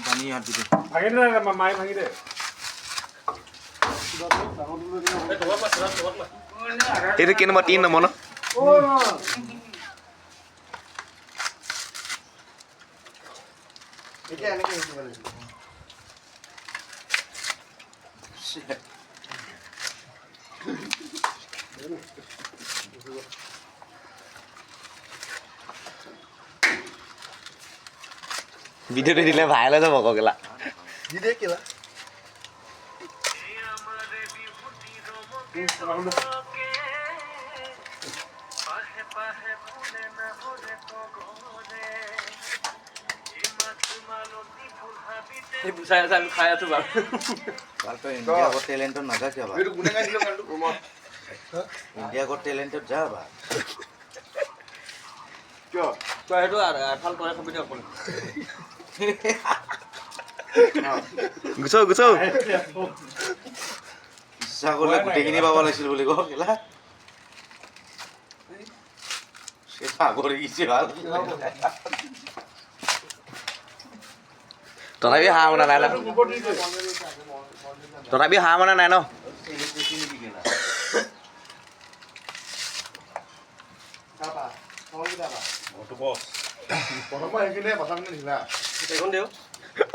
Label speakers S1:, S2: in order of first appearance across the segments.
S1: পানী হাত দিবি
S2: ভাঙি দে মায়ে ভাঙি দে
S3: এইটো কি নম্বৰ 3 নম্বৰ ন
S1: এতিয়া এনেকে হিচিব লাগিব
S3: ভিডিঅ'টো দিলে ভাইৰেল হৈ যাব কগেলা
S1: দি দে কেলা
S2: এই বুচাই আছে আমি খাই আছো বাৰু
S1: ভালতো ইন্ডিয়া গট টেলেন্টত নাযা কিয় বা
S2: এইটো কোনে গাইছিল গানটো
S1: ইন্ডিয়া গট টেলেন্টত যা বা
S2: কিয় তই সেইটো এফাল তই খাবি দে অকল
S3: গুচৌ
S1: ইচ্ছা কৰিলে গোটেইখিনি পাব লাগিছিল বুলি কওঁ কেলা সে সাগরে গেছে ভাল
S3: তথাপি হাঁহ মনা নাই ন তথাপি হাঁহ মনা নাই ন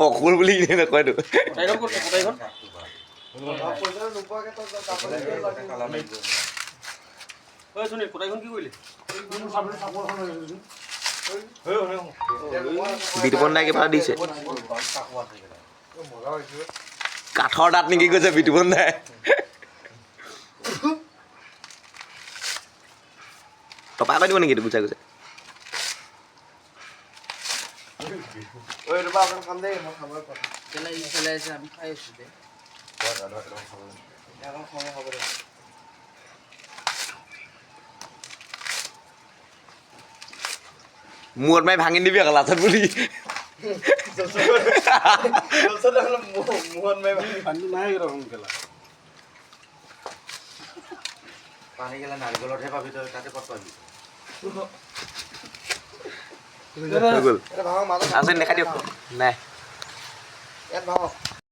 S3: অকুল বুলি কিনে নকয়তো বিতুপন দাই কিবা দিছে কাঠৰ দাঁত নেকি কৈছে বিতুপন দাই টপা কৰি দিব নেকি এইটো গুচাই গুচাই মূৰত মাৰি ভাঙি দিবি আকৌ লাচত বুলি
S1: পানী গেলা নাৰিকলতহে পাবি তই তাতে ক'ত পাবি
S3: আছে দেখাই দিয়ক নাই
S1: ইয়াত ভাঙক